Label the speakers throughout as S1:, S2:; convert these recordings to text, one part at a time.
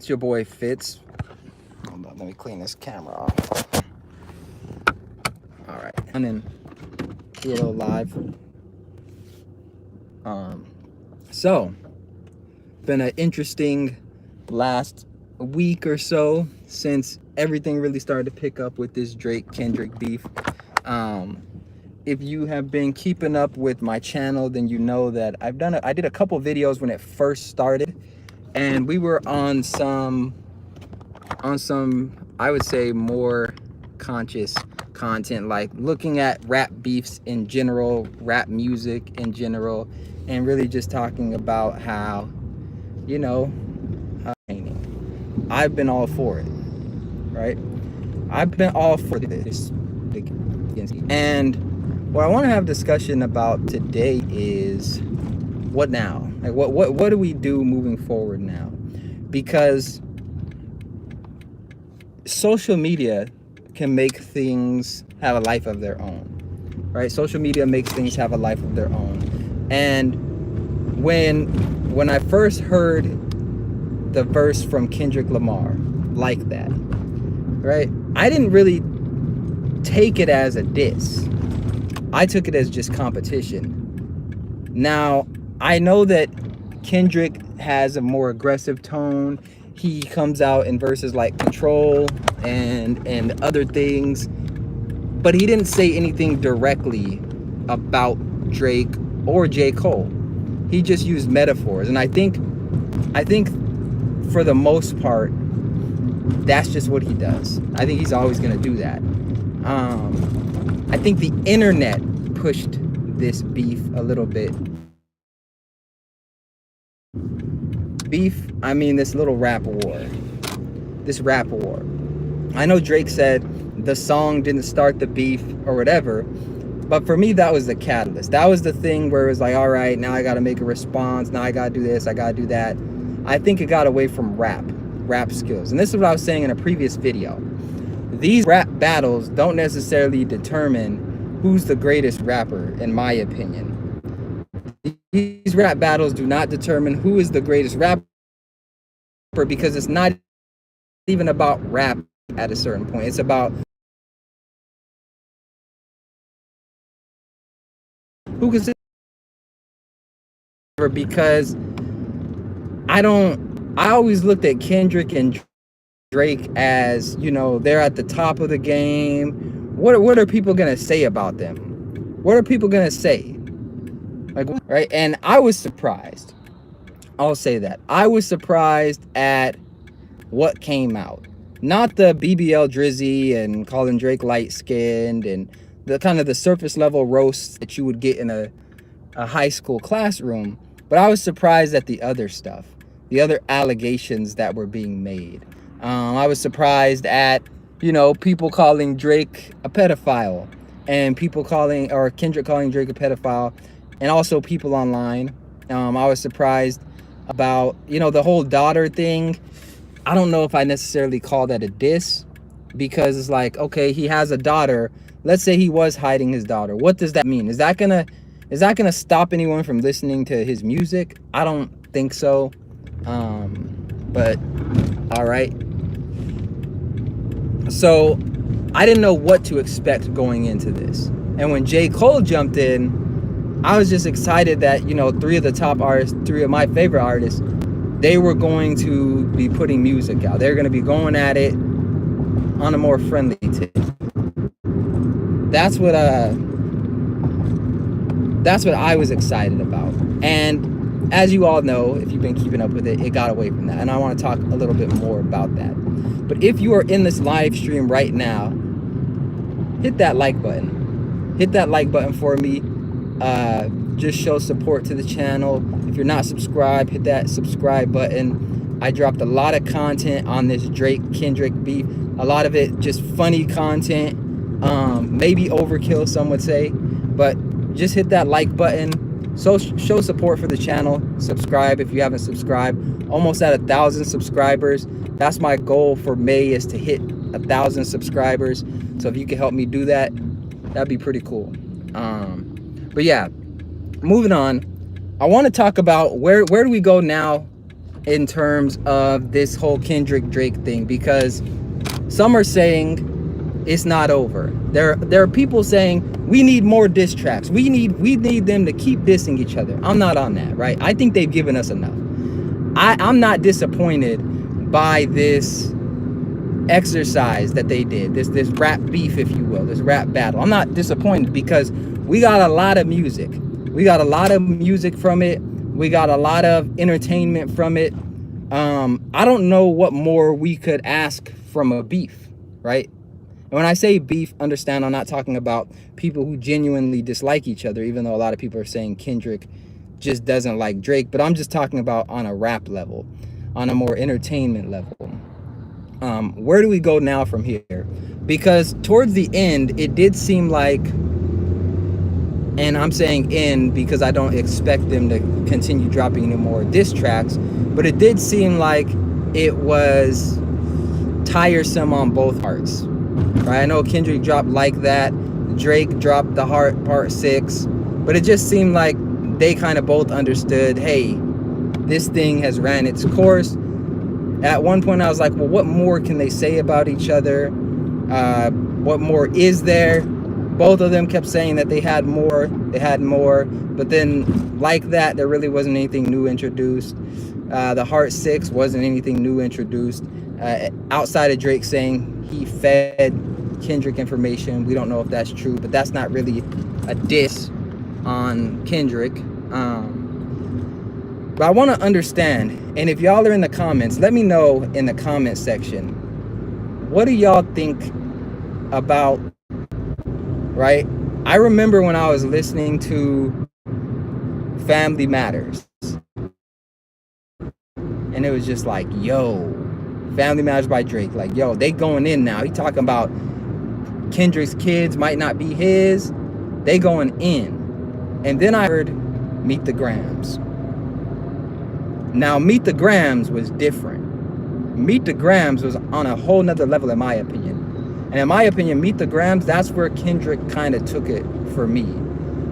S1: It's your boy Fitz. Hold on, let me clean this camera off. All right, and then do a little live. So been an interesting last week or so since everything really started to pick up with this Drake Kendrick beef. If you have been keeping up with my channel, then you know that I did a couple videos when it first started, and we were on some I would say more conscious content, like looking at rap beefs in general, rap music in general, and really just talking about how, you know, I've been all for it, right? I've been all for this. And what I want to have discussion about today is what now? Like what do we do moving forward now? Because social media can make things have a life of their own, right? Social media makes things have a life of their own. And when I first heard the verse from Kendrick Lamar like that, right, I didn't really take it as a diss. I took it as just competition. Now, I know that Kendrick has a more aggressive tone. He comes out in verses like Control and other things, but he didn't say anything directly about Drake or J. Cole. He just used metaphors, and I think for the most part, that's just what he does. I think he's always going to do that. I think the internet pushed this beef a little bit. Beef, I mean this little rap war. This rap war. I know Drake said the song didn't start the beef or whatever, but for me that was the catalyst. That was the thing where it was like, all right, now I got to make a response. Now I got to do this, I got to do that. I think it got away from rap skills. And this is what I was saying in a previous video. These rap battles don't necessarily determine who's the greatest rapper, in my opinion. These rap battles do not determine who is the greatest rapper, because it's not even about rap at a certain point. It's about who can, because I always looked at Kendrick and Drake as, you know, they're at the top of the game. What are people gonna say about them? What are people gonna say? Like, right? And I was surprised. I'll say that. I was surprised at what came out. Not the BBL Drizzy and calling Drake light-skinned and the kind of the surface level roasts that you would get in a high school classroom, but I was surprised at the other stuff, the other allegations that were being made. I was surprised at, you know, people calling Drake a pedophile, and people calling, or Kendrick calling Drake a pedophile, and also people online. I was surprised about, you know, the whole daughter thing. I don't know if I necessarily call that a diss, because it's like, okay, he has a daughter. Let's say he was hiding his daughter. What does that mean? Is that gonna stop anyone from listening to his music? I don't think so. But all right. So I didn't know what to expect going into this. And when J. Cole jumped in, I was just excited that, you know, three of my favorite artists, they were going to be putting music out. They're going to be going at it on a more friendly tip. That's what I was excited about. And as you all know, if you've been keeping up with it, it got away from that. And I want to talk a little bit more about that. But if you are in this live stream right now, hit that like button. Hit that like button for me. Just show support to the channel. If you're not subscribed, hit that subscribe button. I dropped a lot of content on this Drake Kendrick beef. A lot of it just funny content. Maybe overkill, some would say. But just hit that like button. So show support for the channel. Subscribe if you haven't subscribed. Almost at 1,000 subscribers. That's my goal for May, is to hit 1,000 subscribers. So if you can help me do that, that'd be pretty cool. But yeah, moving on. I want to talk about where do we go now in terms of this whole Kendrick Drake thing, because some are saying it's not over. There are people saying we need more diss tracks. We need them to keep dissing each other. I'm not on that, right? I think they've given us enough. I'm not disappointed by this exercise that they did, this rap beef, if you will, this rap battle. I'm not disappointed because we got a lot of music. We got a lot of music from it. We got a lot of entertainment from it. I don't know what more we could ask from a beef, right? And when I say beef, understand I'm not talking about people who genuinely dislike each other, even though a lot of people are saying Kendrick just doesn't like Drake, but I'm just talking about on a rap level, on a more entertainment level. Where do we go now from here? Because towards the end, it did seem like, and I'm saying end because I don't expect them to continue dropping any more diss tracks, but it did seem like it was tiresome on both parts. Right? I know Kendrick dropped Like That, Drake dropped The Heart Part 6, but it just seemed like they kind of both understood, hey, this thing has ran its course. At one point I was like, well, what more can they say about each other? What more is there? Both of them kept saying that they had more, but then Like That, there really wasn't anything new introduced. The Heart 6 wasn't anything new introduced. Outside of Drake saying he fed Kendrick information. We don't know if that's true, but that's not really a diss on Kendrick. But I want to understand, and if y'all are in the comments, let me know in the comment section, what do y'all think about, right? I remember when I was listening to Family Matters, and it was just like, yo, Family Matters by Drake, like, yo, they going in now. He talking about Kendrick's kids might not be his. They going in. And then I heard Meet the Grams. Now, Meet the Grams was different. Meet the Grams was on a whole nother level, in my opinion. And in my opinion, Meet the Grams, that's where Kendrick kind of took it for me.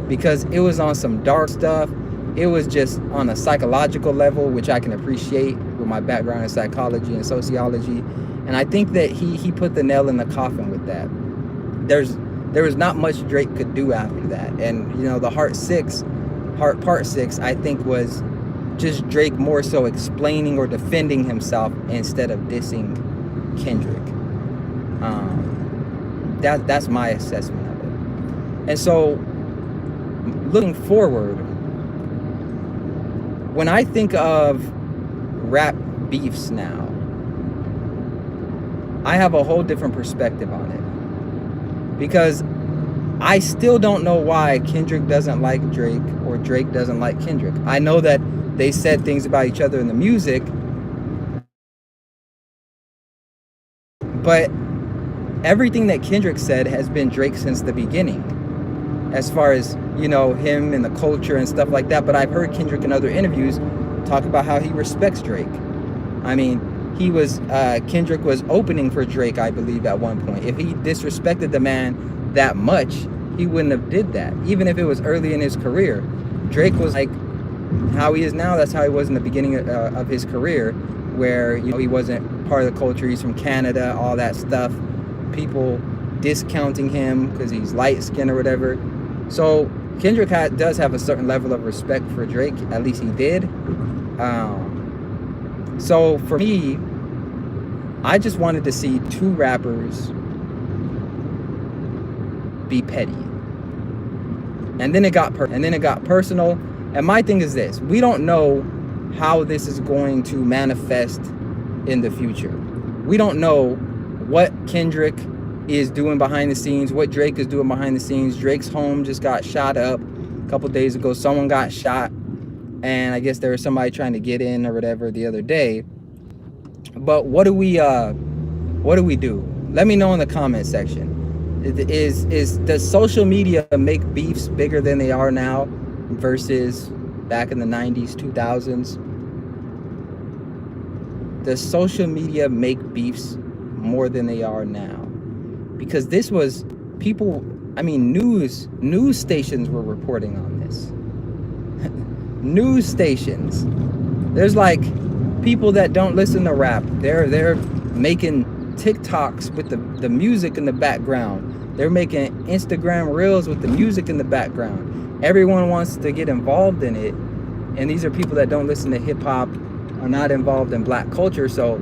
S1: Because it was on some dark stuff. It was just on a psychological level, which I can appreciate with my background in psychology and sociology. And I think that he put the nail in the coffin with that. There was not much Drake could do after that. And, you know, the Heart Part 6, I think was just Drake more so explaining or defending himself instead of dissing Kendrick. That's my assessment of it. And so, looking forward, when I think of rap beefs now, I have a whole different perspective on it. Because I still don't know why Kendrick doesn't like Drake or Drake doesn't like Kendrick. I know that they said things about each other in the music, but everything that Kendrick said has been Drake since the beginning, as far as, you know, him and the culture and stuff like that. But I've heard Kendrick in other interviews talk about how he respects Drake. I mean, Kendrick was opening for Drake, I believe, at one point. If he disrespected the man that much, he wouldn't have did that, even if it was early in his career. Drake was like how he is now. That's how he was in the beginning of his career, where, you know, he wasn't part of the culture. He's from Canada, all that stuff. People discounting him because he's light-skinned or whatever. So Kendrick does have a certain level of respect for Drake. At least he did. So for me, I just wanted to see two rappers be petty. And then it got personal. And my thing is this: we don't know how this is going to manifest in the future. We don't know what Kendrick is doing behind the scenes, what Drake is doing behind the scenes. Drake's home just got shot up a couple days ago. Someone got shot, and I guess there was somebody trying to get in or whatever the other day. But what do we do? Let me know in the comment section. Does social media make beefs bigger than they are now versus back in the 90s, 2000s? Does social media make beefs more than they are now? Because this was people, I mean, news stations were reporting on this. News stations. There's like people that don't listen to rap, they're making TikToks with the music in the background. They're making Instagram reels with the music in the background. Everyone wants to get involved in it, and these are people that don't listen to hip hop, are not involved in black culture. So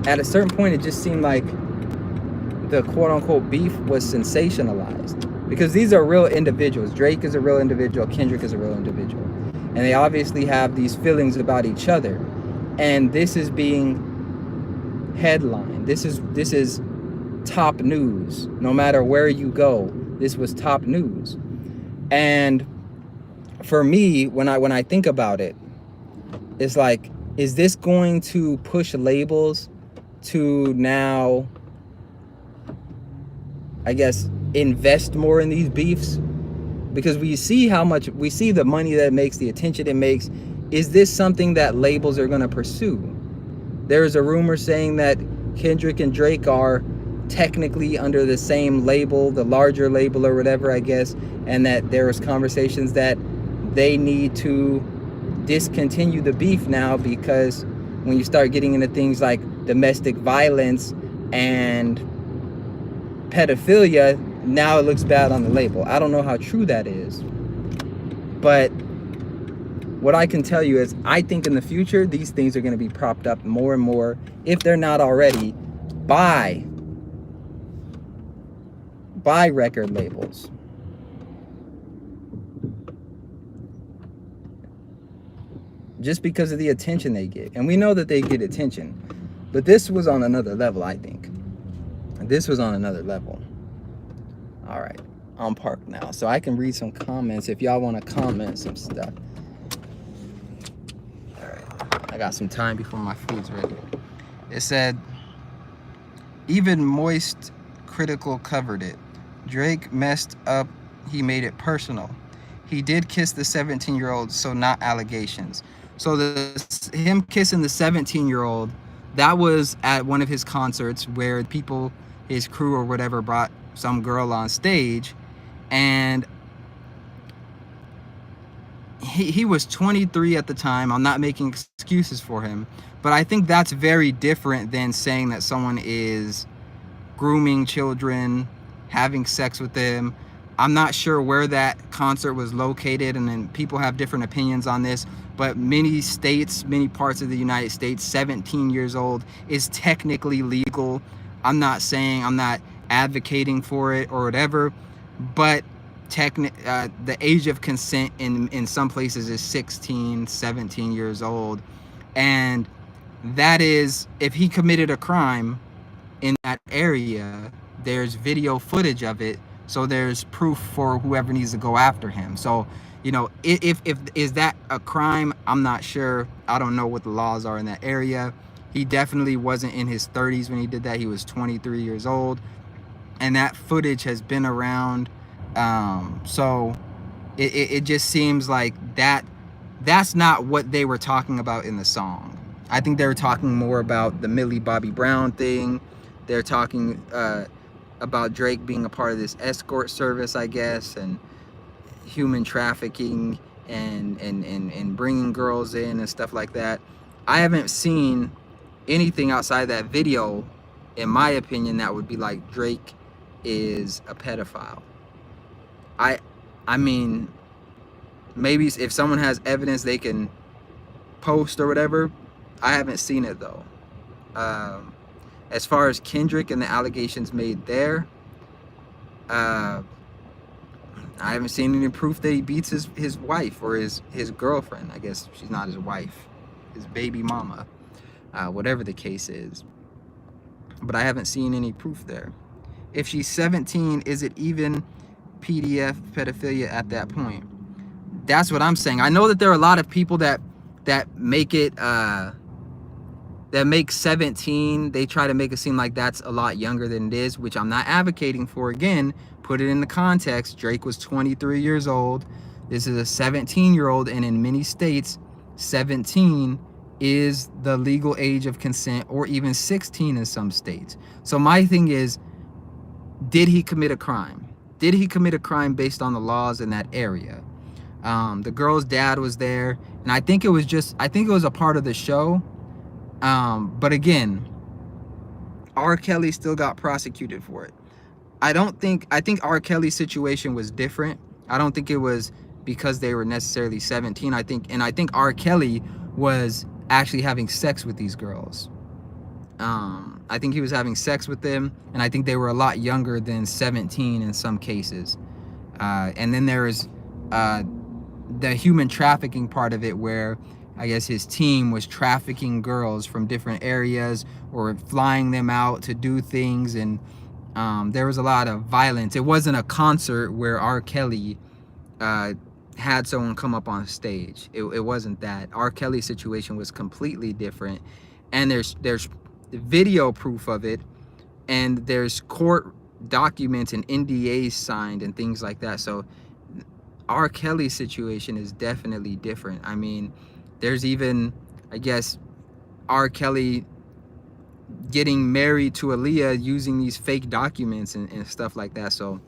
S1: at a certain point, it just seemed like the quote-unquote beef was sensationalized, because these are real individuals. Drake is a real individual, Kendrick is a real individual, and they obviously have these feelings about each other, and this is being headlined. This is top news. No matter where you go, this was top news. And for me, when I think about it, it's like, is this going to push labels to now, I guess, invest more in these beefs? Because we see the money that it makes, the attention it makes. Is this something that labels are going to pursue? There's a rumor saying that Kendrick and Drake are technically under the same label, the larger label or whatever, I guess, and that there was conversations that they need to discontinue the beef now, because when you start getting into things like domestic violence and pedophilia, now it looks bad on the label. I don't know how true that is, but what I can tell you is I think in the future these things are going to be propped up more and more, if they're not already, by record labels. Just because of the attention they get. And we know that they get attention, but this was on another level. I think this was on another level. All right, I'm parked now, so I can read some comments if y'all want to comment some stuff. All right, I got some time before my food's ready. It said, even Moist Critical covered it. Drake messed up, he made it personal. He did kiss the 17-year-old, so not allegations. So him kissing the 17-year-old, that was at one of his concerts where people, his crew or whatever, brought some girl on stage, and he was 23 at the time. I'm not making excuses for him, but I think that's very different than saying that someone is grooming children, having sex with them. I'm not sure where that concert was located, and then people have different opinions on this, but many states, many parts of the United States, 17 years old is technically legal. I'm not advocating for it or whatever, but the age of consent in some places is 16, 17 years old. And that is, if he committed a crime in that area, there's video footage of it, so there's proof for whoever needs to go after him. So, you know, if is that a crime? I'm not sure. I don't know what the laws are in that area. He definitely wasn't in his 30s when he did that. He was 23 years old, and that footage has been around. So it just seems like that's not what they were talking about in the song. I think they were talking more about the Millie Bobby Brown thing. They're talking about Drake being a part of this escort service, I guess, and human trafficking and bringing girls in and stuff like that. I haven't seen anything outside that video, in my opinion, that would be like Drake is a pedophile. I mean, maybe if someone has evidence they can post or whatever. I haven't seen it though. As far as Kendrick and the allegations made there, I haven't seen any proof that he beats his wife or his girlfriend. I guess she's not his wife, his baby mama, whatever the case is. But I haven't seen any proof there. If she's 17, is it even PDF pedophilia at that point? That's what I'm saying. I know that there are a lot of people that make it that make 17, they try to make it seem like that's a lot younger than it is, which I'm not advocating for. Again, put it in the context. Drake was 23 years old. This is a 17-year-old, and in many states, 17 is the legal age of consent, or even 16 in some states. So my thing is, did he commit a crime? Did he commit a crime based on the laws in that area? The girl's dad was there, and I think it was a part of the show. But again, R. Kelly still got prosecuted for it. I think R. Kelly's situation was different. I don't think it was because they were necessarily 17. I think R. Kelly was actually having sex with these girls. I think he was having sex with them, and I think they were a lot younger than 17 in some cases. And then there is the human trafficking part of it, where I guess his team was trafficking girls from different areas or flying them out to do things, and there was a lot of violence. It wasn't a concert where R. Kelly had someone come up on stage. It wasn't that. R. Kelly's situation was completely different, and there's video proof of it, and there's court documents and NDAs signed and things like that. So R. Kelly's situation is definitely different. I mean, there's even, I guess, R. Kelly getting married to Aaliyah using these fake documents and stuff like that. So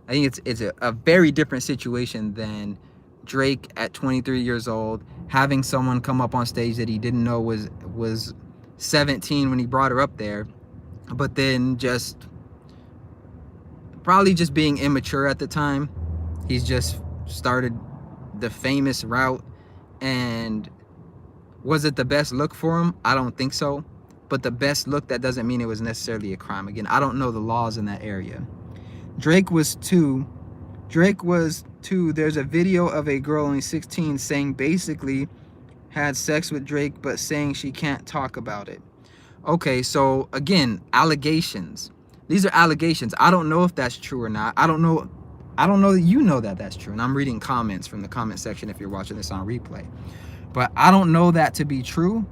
S1: I think it's a very different situation than Drake at 23 years old having someone come up on stage that he didn't know was 17 when he brought her up there, but then probably just being immature at the time. He's just started the famous route, and was it the best look for him? I don't think so. But the best look, that doesn't mean it was necessarily a crime. Again, I don't know the laws in that area. Drake was two. There's a video of a girl only 16 saying basically had sex with Drake, but saying she can't talk about it. Okay, so again, allegations. These are allegations. I don't know if that's true or not. I don't know that you know that that's true. And I'm reading comments from the comment section if you're watching this on replay. But I don't know that to be true.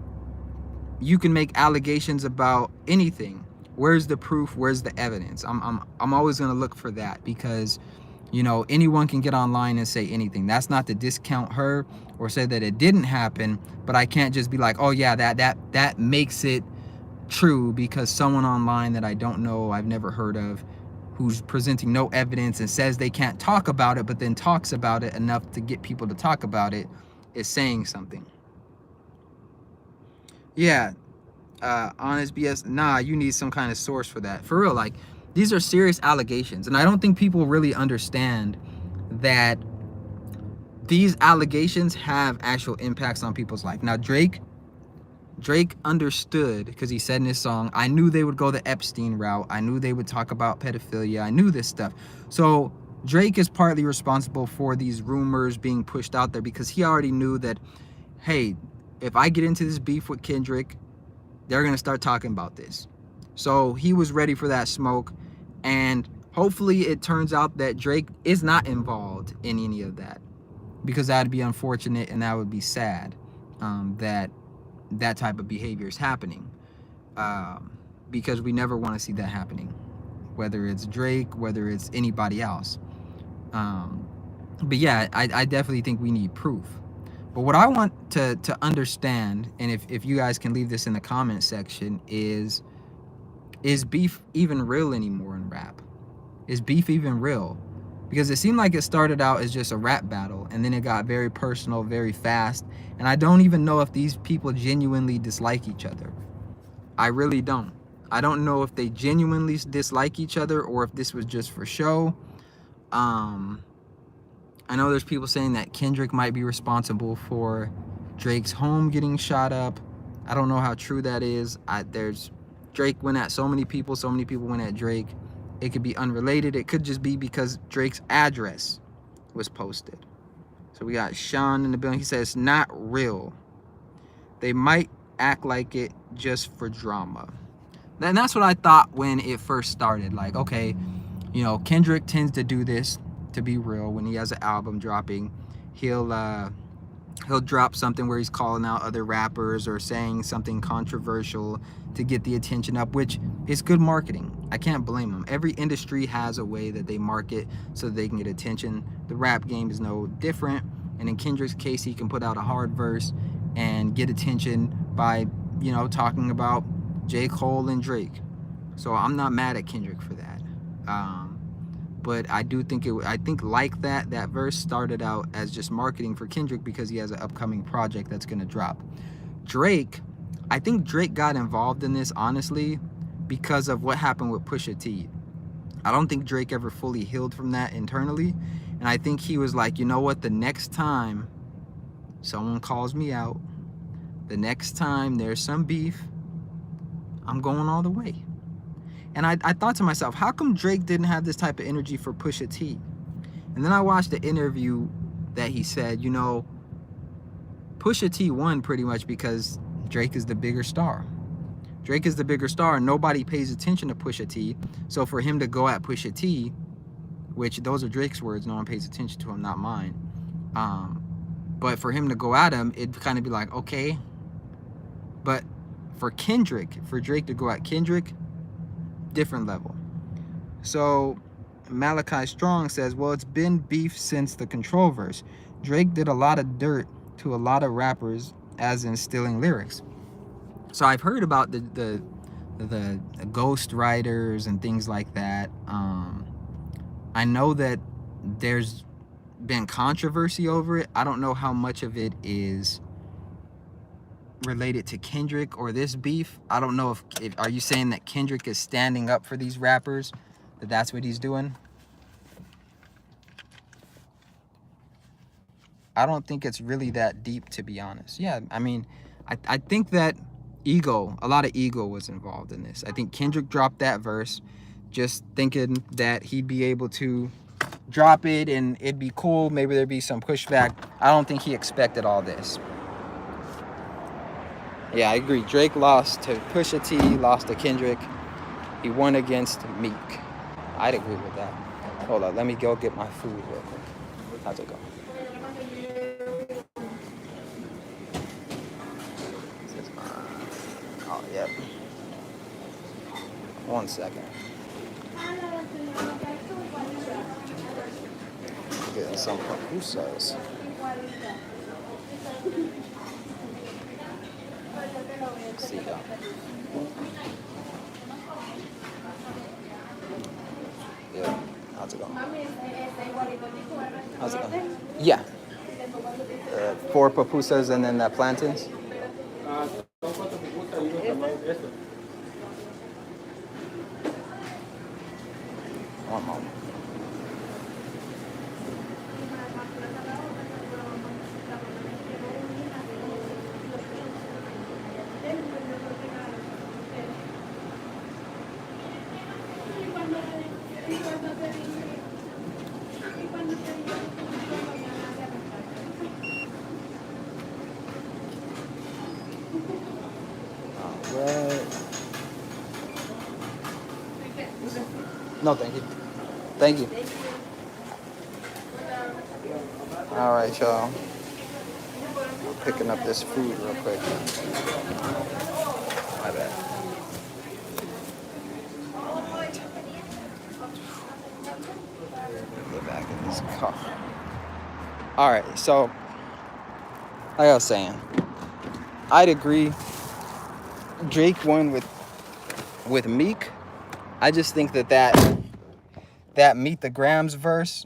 S1: You can make allegations about anything. Where's the proof? Where's the evidence? I'm always going to look for that, because you know, anyone can get online and say anything. That's not to discount her or say that it didn't happen, but I can't just be like, oh yeah, that makes it true because someone online that I don't know, I've never heard of, who's presenting no evidence and says they can't talk about it, but then talks about it enough to get people to talk about it, is saying something. Yeah, honest BS. Nah, you need some kind of source for that. For real, like, these are serious allegations, and I don't think people really understand that these allegations have actual impacts on people's life. Now, Drake understood, because he said in his song, I knew they would go the Epstein route. I knew they would talk about pedophilia. I knew this stuff. So Drake is partly responsible for these rumors being pushed out there, because he already knew that, hey, if I get into this beef with Kendrick, they're going to start talking about this. So he was ready for that smoke, and hopefully it turns out that Drake is not involved in any of that, because that'd be unfortunate and that would be sad, that type of behavior is happening, because we never want to see that happening, whether it's Drake, whether it's anybody else. But yeah, I definitely think we need proof. But what I want to understand, and if you guys can leave this in the comment section, is beef even real anymore in rap? Is beef even real? Because it seemed like it started out as just a rap battle, and then it got very personal very fast, and I don't even know if these people genuinely dislike each other. I really don't. I don't know if they genuinely dislike each other or if this was just for show. I know there's people saying that Kendrick might be responsible for Drake's home getting shot up. I don't know how true that is. Drake went at so many people went at Drake. It could be unrelated. It could just be because Drake's address was posted. So we got Sean in the building. He says, not real. They might act like it just for drama. And that's what I thought when it first started. Like, okay, you know, Kendrick tends to do this to be real. When he has an album dropping, he'll drop something where he's calling out other rappers or saying something controversial to get the attention up, which is good marketing. I can't blame him. Every industry has a way that they market so that they can get attention. The rap game is no different. And in Kendrick's case, he can put out a hard verse and get attention by, you know, talking about J. Cole and Drake. So I'm not mad at Kendrick for that. but I do think I think like that verse started out as just marketing for Kendrick because he has an upcoming project that's gonna drop. Drake, I think Drake got involved in this honestly because of what happened with Pusha T. I don't think Drake ever fully healed from that internally, and I think he was like, you know what, the next time someone calls me out, the next time there's some beef, I'm going all the way. And I thought to myself, how come Drake didn't have this type of energy for Pusha T? And then I watched the interview that he said, you know, Pusha T won pretty much because Drake is the bigger star. Drake is the bigger star, and nobody pays attention to Pusha T. So for him to go at Pusha T, which those are Drake's words, no one pays attention to him, not mine. But for him to go at him, it'd kind of be like, okay. But for Drake to go at Kendrick, different level. So Malachi Strong says, well, it's been beef since the Control verse. Drake did a lot of dirt to a lot of rappers, as in stealing lyrics. So I've heard about the ghost writers and things like that. I know that there's been controversy over it. I don't know how much of it is related to Kendrick or this beef. I don't know if are you saying that Kendrick is standing up for these rappers, that's what he's doing? I don't think it's really that deep, to be honest. Yeah, I mean, I think that a lot of ego was involved in this. I think Kendrick dropped that verse just thinking that he'd be able to drop it and it'd be cool, maybe there'd be some pushback. I don't think he expected all this. Yeah, I agree. Drake lost to Pusha T, lost to Kendrick. He won against Meek. I'd agree with that. Hold on, let me go get my food real quick. How's it go? Oh, yep. 1 second. Getting some pupusas. See y'all. Yeah. How's it going? How's it going? Yeah. 4 pupusas and then the plantains. One moment. No, thank you. Thank you. All right, y'all. Picking up this food real quick. My bad. Get back in this car. All right, so like I was saying, I'd agree. Drake won with Meek. I just think that Meet the Grams verse,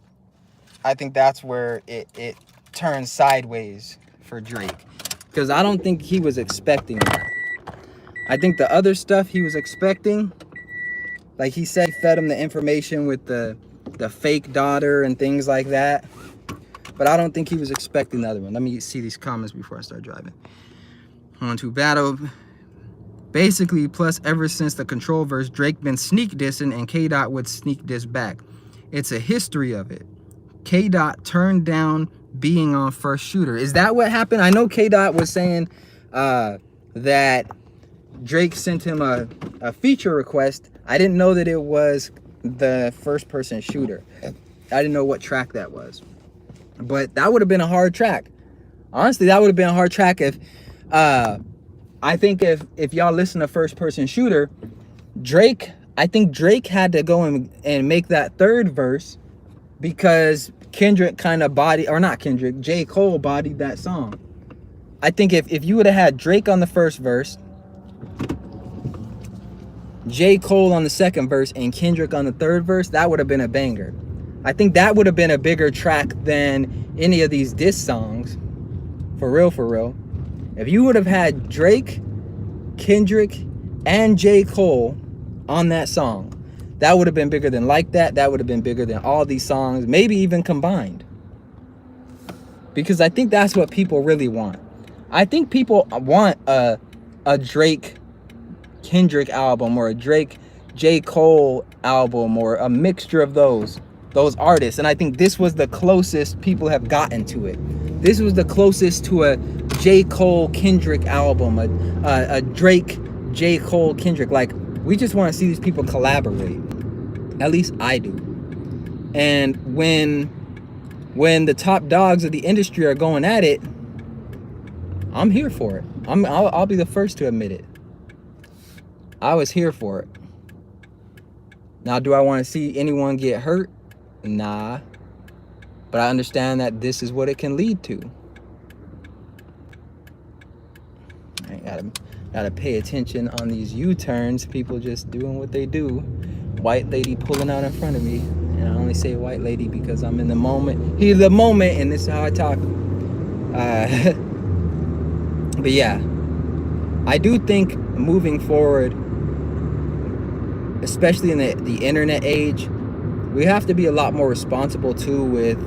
S1: I think that's where it turns sideways for Drake. Because I don't think he was expecting that. I think the other stuff he was expecting, like he said, he fed him the information with the fake daughter and things like that. But I don't think he was expecting the other one. Let me see these comments before I start driving. On to battle. Basically, plus ever since the Control verse, Drake been sneak dissing and K-Dot would sneak diss back. It's a history of it. K-Dot turned down being on First Shooter. Is that what happened? I know K-Dot was saying that Drake sent him a feature request. I didn't know that it was the first person shooter. I didn't know what track that was. But that would have been a hard track. Honestly, that would have been a hard track if... I think if y'all listen to First Person Shooter, I think Drake had to go and make that third verse because Kendrick kind of J. Cole bodied that song. I think if you would have had Drake on the first verse, J. Cole on the second verse, and Kendrick on the third verse, that would have been a banger. I think that would have been a bigger track than any of these diss songs. For real, for real. If you would have had Drake, Kendrick, and J. Cole on that song, that would have been bigger than Like That. That would have been bigger than all these songs, maybe even combined. Because I think that's what people really want. I think people want a Drake Kendrick album, or a Drake J. Cole album, or a mixture of those artists. And I think this was the closest people have gotten to it. This was the closest to a J. Cole Kendrick album, a Drake J. Cole Kendrick. Like, we just want to see these people collaborate. At least I do. And when the top dogs of the industry are going at it, I'm here for it. I'll be the first to admit it. I was here for it. Now, do I want to see anyone get hurt? Nah. But I understand that this is what it can lead to. I gotta pay attention on these U-turns. People just doing what they do. White lady pulling out in front of me. And I only say white lady because I'm in the moment. He's the moment, and this is how I talk. But yeah, I do think moving forward, especially in the internet age, we have to be a lot more responsible too with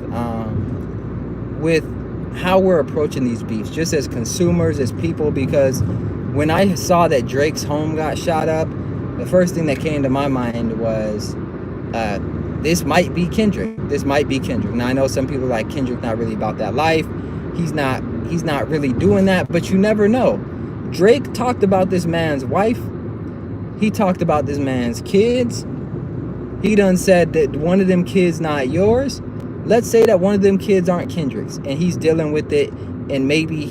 S1: how we're approaching these beefs, just as consumers, as people. Because when I saw that Drake's home got shot up, the first thing that came to my mind was, this might be Kendrick. This might be Kendrick. Now, I know some people are like, Kendrick not really about that life. He's not really doing that, but you never know. Drake talked about this man's wife. He talked about this man's kids. He done said that one of them kids not yours. Let's say that one of them kids aren't Kendrick's, and he's dealing with it, and maybe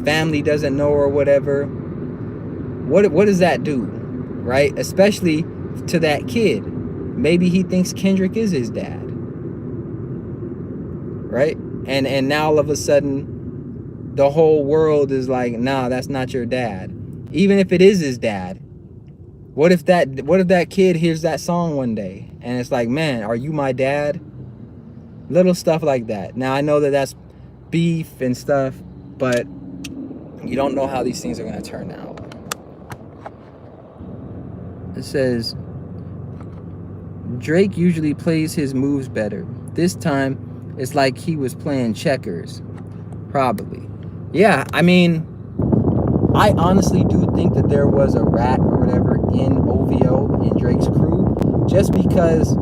S1: family doesn't know or whatever. What does that do, right? Especially to that kid. Maybe he thinks Kendrick is his dad, right? And now all of a sudden, the whole world is like, nah, that's not your dad. Even if it is his dad. What if that kid hears that song one day and it's like, man, are you my dad? Little stuff like that. Now, I know that that's beef and stuff, but you don't know how these things are going to turn out. It says, Drake usually plays his moves better. This time, it's like he was playing checkers. Probably. Yeah, I mean, I honestly do think that there was a rat or whatever in OVO, in Drake's crew, just because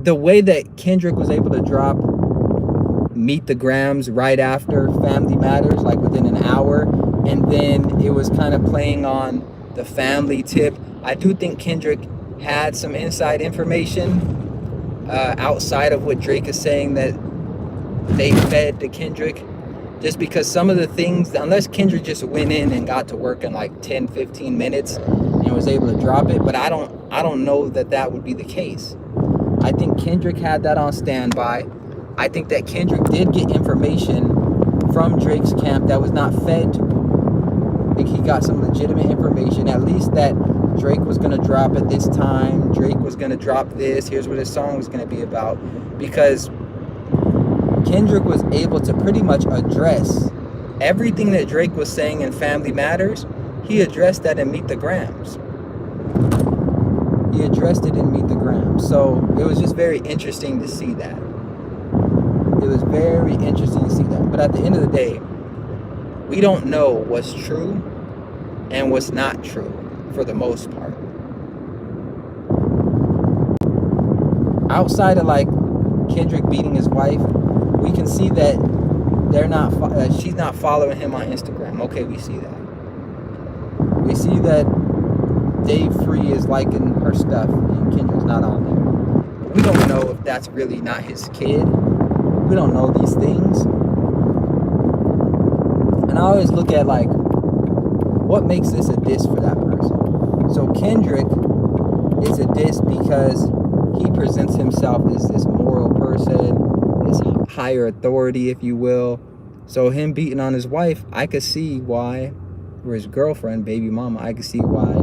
S1: the way that Kendrick was able to drop Meet the Grams right after Family Matters, like within an hour, and then it was kind of playing on the family tip. I do think Kendrick had some inside information outside of what Drake is saying that they fed to Kendrick. Just because some of the things, unless Kendrick just went in and got to work in like 10, 15 minutes and was able to drop it, but I don't know that would be the case. I think Kendrick had that on standby. I think that Kendrick did get information from Drake's camp that was not fed to him. I think he got some legitimate information, at least that Drake was going to drop at this time. Drake was going to drop this. Here's what his song was going to be about. Because Kendrick was able to pretty much address everything that Drake was saying in Family Matters. He addressed that in Meet the Grams. He addressed it in Meet the Grams. So it was just very interesting to see that. It was very interesting to see that. But at the end of the day, we don't know what's true and what's not true for the most part. Outside of like Kendrick beating his wife, we can see that she's not following him on Instagram. Okay, we see that. We see that Dave Free is liking her stuff and Kendrick's not on there. But we don't know if that's really not his kid. We don't know these things. And I always look at like, what makes this a diss for that person? So Kendrick is a diss because he presents himself as this moral person, this higher authority, if you will. So him beating on his wife, I could see why, or his girlfriend, baby mama, I could see why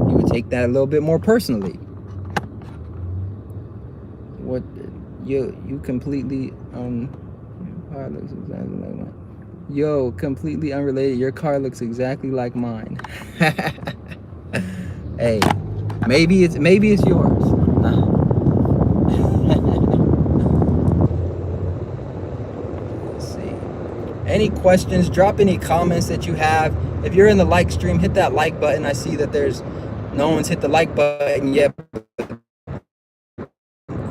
S1: he would take that a little bit more personally. You completely car looks exactly like mine. Yo, completely unrelated. Your car looks exactly like mine. Hey, maybe it's yours. Let's see. Any questions? Drop any comments that you have. If you're in the like stream, hit that like button. I see that there's no one's hit the like button yet.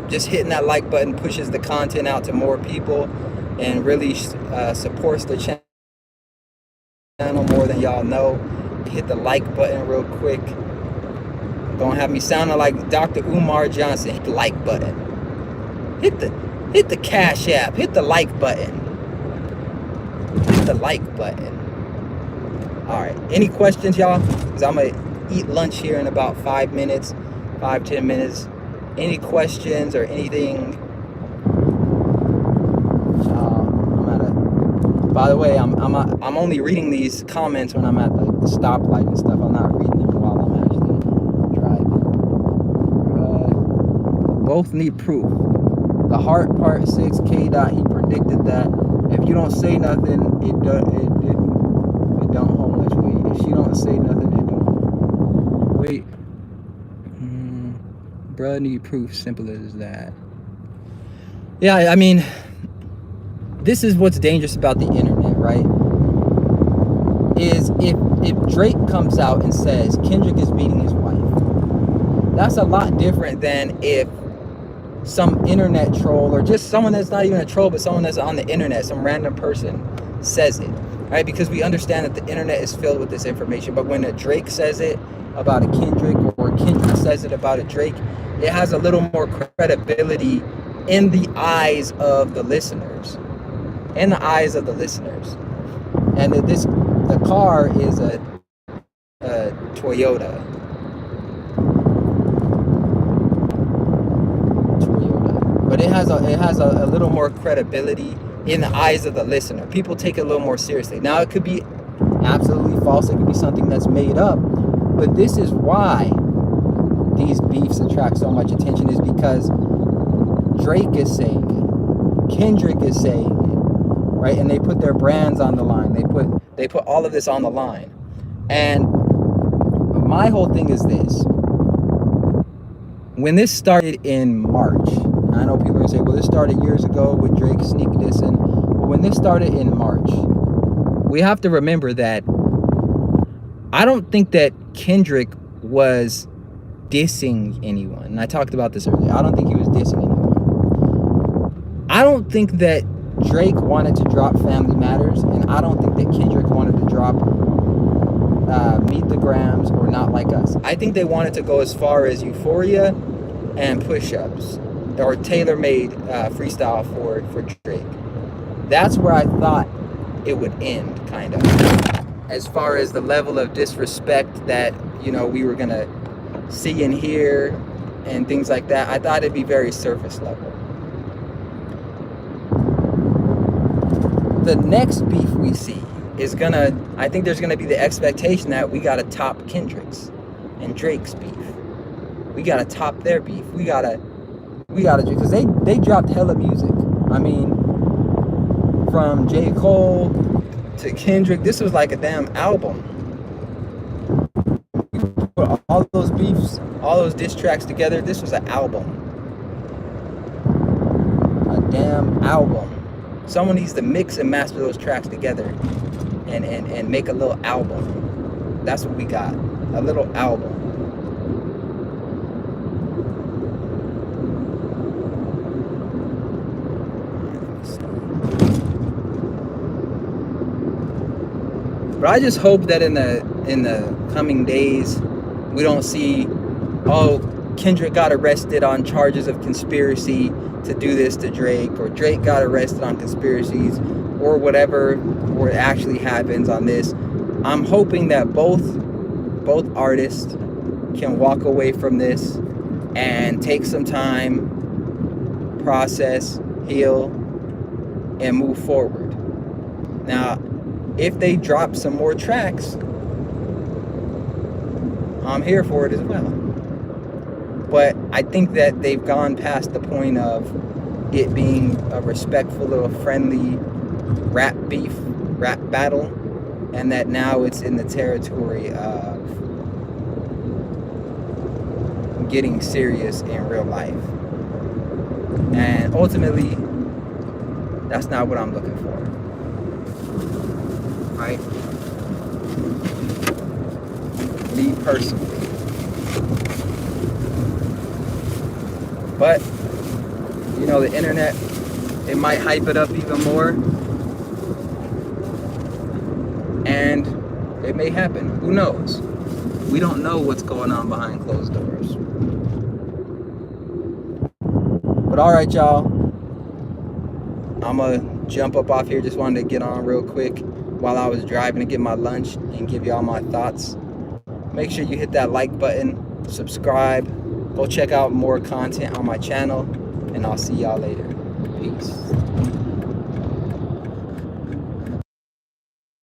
S1: Just hitting that like button pushes the content out to more people and really supports the channel more than y'all know. Hit the like button real quick. Don't have me sounding like Dr. Umar Johnson. Hit the like button. Hit the Cash App. Hit the like button. Hit the like button. All right. Any questions, y'all? Because I'm going to eat lunch here in about 5 minutes, 5-10 minutes. Any questions or anything? By the way, I'm only reading these comments when I'm at the stoplight and stuff. I'm not reading them while I'm actually driving. Both need proof. The heart part 6 K dot. He predicted that if you don't say nothing, it don't hold much weight. If she don't say nothing, it don't. Wait. Bruh, need proof. Simple as that. Yeah, I mean, this is what's dangerous about the internet, right? Is if Drake comes out and says Kendrick is beating his wife, that's a lot different than if some internet troll or just someone that's not even a troll, but someone that's on the internet, some random person says it, right? Because we understand that the internet is filled with this information. But when a Drake says it about a Kendrick, or Kendrick says it about a Drake, it has a little more credibility in the eyes of the listeners. In the eyes of the listeners. And the car is a Toyota. But it has a little more credibility in the eyes of the listener. People take it a little more seriously. Now, it could be absolutely false. It could be something that's made up. But this is why these beefs attract so much attention, is because Drake is saying it, Kendrick is saying it, right? And they put their brands on the line. They put all of this on the line. And my whole thing is this. When this started in March, I know people are going to say, well, this started years ago with Drake sneak dissing. But when this started in March, we have to remember that I don't think that Kendrick was dissing anyone. And I talked about this earlier. I don't think he was dissing anyone. I don't think that Drake wanted to drop Family Matters, and I don't think that Kendrick wanted to drop Meet the Grams or Not Like Us. I think they wanted to go as far as Euphoria and Push-Ups, or tailor-made freestyle for Drake. That's where I thought it would end, kind of. As far as the level of disrespect that, you know, we were gonna see and hear and things like that, I thought it'd be very surface level. The next beef we see is I think there's gonna be the expectation that we gotta top Kendrick's and Drake's beef. We gotta top their beef. We gotta because they dropped hella music. I mean, from J. Cole to Kendrick, this was like a damn album. Put all those beefs, all those diss tracks together, this was an album. A damn album. Someone needs to mix and master those tracks together and make a little album. That's what we got. A little album. But I just hope that in the coming days, we don't see, oh, Kendrick got arrested on charges of conspiracy to do this to Drake, or Drake got arrested on conspiracies, or whatever, or it actually happens on this. I'm hoping that both artists can walk away from this and take some time, process, heal, and move forward. Now, if they drop some more tracks, I'm here for it as well. But I think that they've gone past the point of it being a respectful little friendly rap battle, and that now it's in the territory of getting serious in real life. And ultimately, that's not what I'm looking for, right? Me personally. But, you know, the internet, it might hype it up even more. And it may happen. Who knows? We don't know what's going on behind closed doors. But all right, y'all. I'm going to jump up off here. Just wanted to get on real quick while I was driving to get my lunch and give y'all my thoughts. Make sure you hit that like button, subscribe, go check out more content on my channel, and I'll see y'all later. Peace.